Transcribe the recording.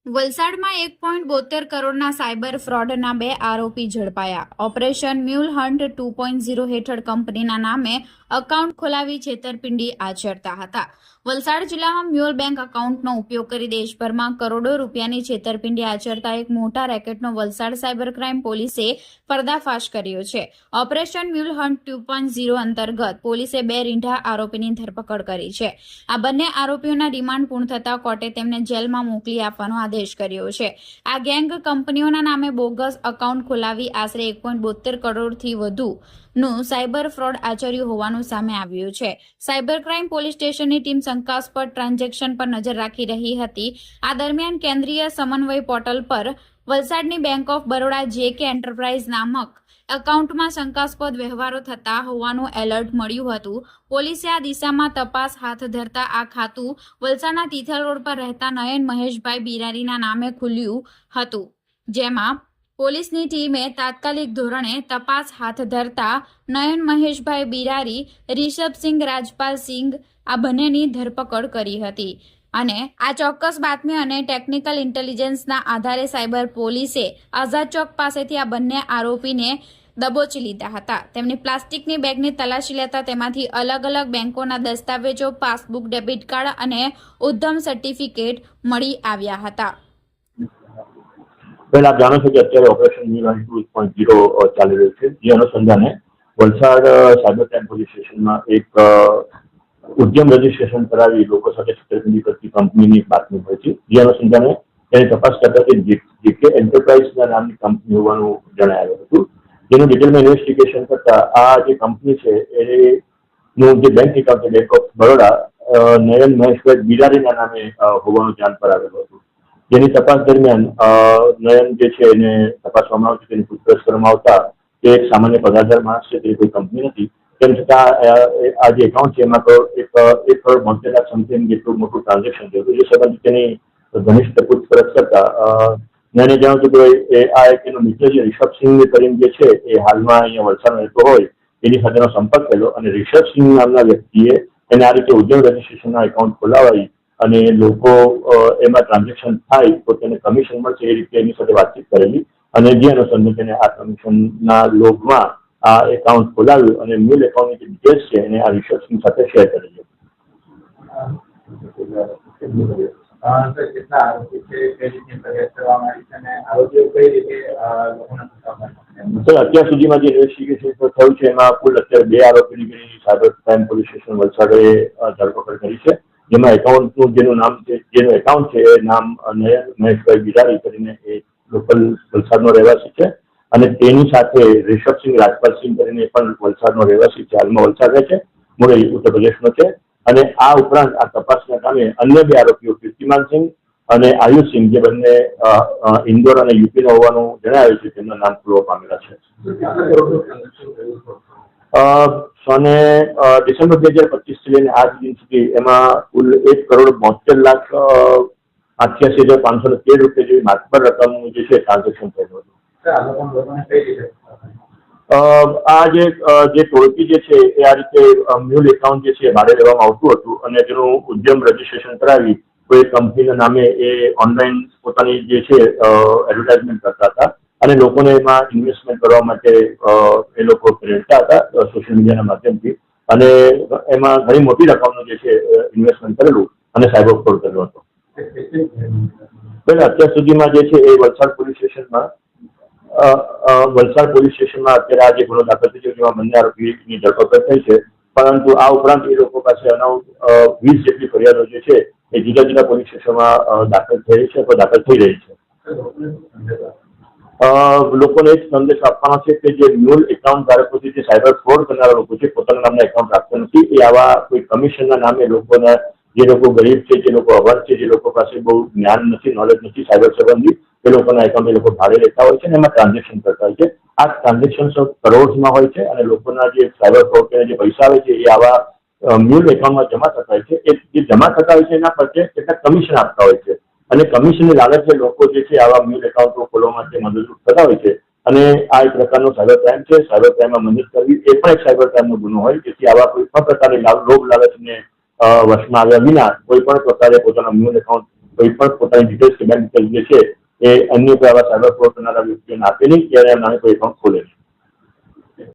વલસાડમાં 1.72 કરોડના સાયબર ફ્રોડના 2 આરોપી ઝડપાયા. ઓપરેશન મ્યુલ હન્ટ 2.0 હેઠળ કંપનીના નામે એકાઉન્ટ ખોલાવી છેતરપિંડી આચરતા હતા. વલસાડ જિલ્લામાં મ્યુલ બેંક એકાઉન્ટનો ઉપયોગ કરી દેશભરમાં કરોડો રૂપિયાની છેતરપિંડી આચરતા એક મોટા રેકેટનો વલસાડ સાયબર ક્રાઇમ પોલીસે પર્દાફાશ કર્યો છે. ઓપરેશન મ્યુલ હન્ટ 2.0 અંતર્ગત પોલીસે 2 રીંઢા આરોપીની ધરપકડ કરી છે. આ બંને આરોપીઓના રિમાન્ડ પૂર્ણ થતા કોર્ટે તેમને જેલમાં મોકલી આપવાનો આદેશ કર્યો છે. આ ગેંગ કંપનીઓના નામે બોગસ એકાઉન્ટ ખોલાવી આશરે 1.72 કરોડથી વધુનું સાયબર ફ્રોડ આચર્યું હોવાનું સામે આવ્યું છે. સાયબર ક્રાઇમ પોલીસ સ્ટેશનની ટીમ શંકાસ્પદ ટ્રાન્ઝેક્શન પર નજર રાખી રહી હતી. આ દરમિયાન કેન્દ્રીય સમન્વય પોર્ટલ પર વલસાડની bank of Baroda JK enterprise નામક એકાઉન્ટમાં શંકાસ્પદ વ્યવહારો થતા હોવાનું એલર્ટ મળ્યું હતું. પોલીસે આ દિશામાં તપાસ હાથ ધરતા આ ખાતું વલસાડના તિથલ રોડ પર રહેતા નયન મહેશભાઈ બિરારીના નામે ખુલ્યું હતું, જેમાં પોલીસની ટીમે તાત્કાલિક ધોરણે તપાસ હાથ ધરતા નયન મહેશભાઈ બિરારી, રિષભસિંહ રાજપાલસિંહ આ બંનેની ધરપકડ કરી હતી. અને આ ચોક્કસ બાતમી અને ટેકનિકલ ઇન્ટેલિજન્સના આધારે સાયબર પોલીસે આઝાદ ચોક પાસેથી આ બંને આરોપીને દબોચી લીધા હતા. તેમની પ્લાસ્ટિકની બેગની તલાશી લેતા તેમાંથી અલગ અલગ બેંકોના દસ્તાવેજો, પાસબુક, ડેબિટ કાર્ડ અને ઉદ્યમ સર્ટિફિકેટ મળી આવ્યા હતા. પહેલા આપ જાણો છો કે અત્યારે ઓપરેશન મ્યુલ હન્ટ 2.0 ચાલી રહ્યું છે. જે અનુસંધાને વલસાડ સાયબર ક્રાઇમ પોલીસ સ્ટેશનમાં એક ઉદ્યમ રજીસ્ટ્રેશન કરાવી લોકો સાથે છેતરપિંડી કરતી કંપનીની બાતમી હોય છે. જે અનુસંધાને તેની તપાસ કરતા તે JK એન્ટરપ્રાઇઝના નામની કંપની હોવાનું જણાવ્યું હતું. જેનું ડિટેલમાં ઇન્વેસ્ટિગેશન કરતા આ જે કંપની છે એનું જે બેંક એકાઉન્ટ છે બેંક ઓફ બરોડા નયન મહેશભાઈ બિરારીના નામે હોવાનું જાણ પર આવેલું હતું. જેની તપાસ દરમિયાન નયન જે છે એને તપાસવામાં આવતી તેની પૂછપરછ કરવામાં આવતા તે એક સામાન્ય પગારદાર માણસ છે, તે કોઈ કંપની નથી. તેમ છતાં આ જે એકાઉન્ટ છે એમાં તો 1 કરોડ 72 લાખ સમથિંગ જેટલું મોટું ટ્રાન્ઝેક્શન થયું હતું. જે સંબંધિત તેની ઘનિષ્ઠ પૂછપરછ કરતા નયને જણાવ્યું કે આ એક એનો મિત્ર છે રિષભસિંહ કરીને જે છે એ હાલમાં અહીંયા વલસાડમાં રહેતો હોય એની સાથેનો સંપર્ક થયેલો અને રિષભસિંહ નામના વ્યક્તિએ એને આ રીતે ઉદ્યોગ રજીસ્ટ્રેશનના એકાઉન્ટ ખોલાવી અને લોકો એમાં ટ્રાન્ઝેક્શન થાય તો તેને કમિશન મળશે એ રીતે એની સાથે વાતચીત કરેલી અને જે અનુસંધાને તેને આ કમિશનના લોભમાં આ એકાઉન્ટ ખોલાવ્યું અને મ્યુલ એકાઉન્ટની જે ડિટેલ્સ છે એને આ રિષભસિંહ સાથે શેર કરેલી. અત્યાર સુધીમાં જે ઇન્વેસ્ટિગેશન થયું છે એમાં કુલ અત્યારે 2 આરોપીની સાયબર ક્રાઇમ પોલીસ સ્ટેશન વલસાડે ધરપકડ કરી છે. જેમાં એકાઉન્ટનું જેનું એકાઉન્ટ છે એ નામ નયન મહેશભાઈ બિરારી કરીને એ લોકલ વલસાડનો રહેવાસી છે અને તેની સાથે રિષભસિંહ રાજપાલસિંહ કરીને પણ વલસાડનો રહેવાસી છે. હાલમાં વલસાડ રહે છે, મૂળ ઉત્તર પ્રદેશનો છે. અને આ ઉપરાંત આ તપાસના કામે અન્ય 2 આરોપીઓ કીર્તિમાનસિંહ અને આયુષસિંહ જે બંને ઇન્દોર અને યુપીના હોવાનું જણાવ્યું છે તેમના નામ ખુલવા પામેલા છે. સને ડિસેમ્બર 2025 લઈને આજ દિન સુધી એમાં કુલ 1 કરોડ 72 લાખ 88,513 રૂપિયા જેવી માતબર રકમનું જે છે ટ્રાન્ઝેક્શન થયેલું હતું. આ જે ટોળકી જે છે એ આ રીતે મ્યુલ એકાઉન્ટ જે છે ભાડે લેવામાં આવતું હતું અને તેનું ઉદ્યમ રજીસ્ટ્રેશન કરાવી કોઈ કંપનીના નામે એ ઓનલાઈન પોતાની જે છે એડવર્ટાઇઝમેન્ટ કરતા હતા અને લોકોને એમાં ઇન્વેસ્ટમેન્ટ કરવા માટે એ લોકો પ્રેરતા હતા સોશિયલ મીડિયાના માધ્યમથી અને એમાં ઘણી મોટી રકમનું જે છે ઇન્વેસ્ટમેન્ટ કરેલું અને સાયબર ફ્રોડ કરેલો હતો. અત્યાર સુધીમાં જે છે એ વલસાડ પોલીસ સ્ટેશનમાં અત્યારે આ જે ગુનો દાખલ થઈ છે જેમાં બંને આરોપીની ધરપકડ થઈ છે. પરંતુ આ ઉપરાંત એ લોકો પાસે 20 જેટલી ફરિયાદો જે છે એ જુદા જુદા પોલીસ સ્ટેશનમાં દાખલ થઈ છે અથવા દાખલ થઈ રહી છે. લોકોને એક સંદેશ આપવાનો છે કે જે મ્યુલ એકાઉન્ટ ધારકો છે જે સાયબર ફ્રોડ કરનારા લોકો છે પોતાના નામના એકાઉન્ટ રાખતા નથી. એ આવા કોઈ કમિશનના નામે લોકોના જે લોકો ગરીબ છે, જે લોકો અભણ છે, જે લોકો પાસે બહુ જ્ઞાન નથી, નોલેજ નથી સાયબર સંબંધી, એ લોકોના એકાઉન્ટ એ લોકો ભાડે લેતા હોય છે અને એમાં ટ્રાન્ઝેક્શન કરતા હોય છે. આ ટ્રાન્ઝેક્શન કરોડમાં હોય છે અને લોકોના જે સાયબર ફ્રોડ જે પૈસા આવે છે એ આવા મ્યુલ એકાઉન્ટમાં જમા થતા હોય છે. એ જે જમા થતા હોય છે એના પ્રત્યે કેટલાક કમિશન આપતા હોય છે અને કમિશનની લાલચે લોકો જે છે આવા મ્યુલ એકાઉન્ટો ખોલવા માટે મદદરૂપ થતા હોય છે અને આ એક પ્રકારનો સાયબર ક્રાઇમ છે. સાયબર ક્રાઇમમાં મદદ કરવી એ પણ એક સાયબર ક્રાઇમનો ગુનો હોય. જેથી આવા કોઈ પણ પ્રકારની લોભ લાલચને વશમાં આવ્યા વિના કોઈ પણ પ્રકારે પોતાના મ્યુલ એકાઉન્ટ કોઈ પણ પોતાની ડિટેલ્સ કે બેંક ડિટેલ્સ જે છે એ અન્ય કોઈ આવા સાયબર ફ્રોડ કરનારા વ્યક્તિઓને આપે નહીં ત્યારે નામે કોઈ એકાઉન્ટ ખોલે નહીં.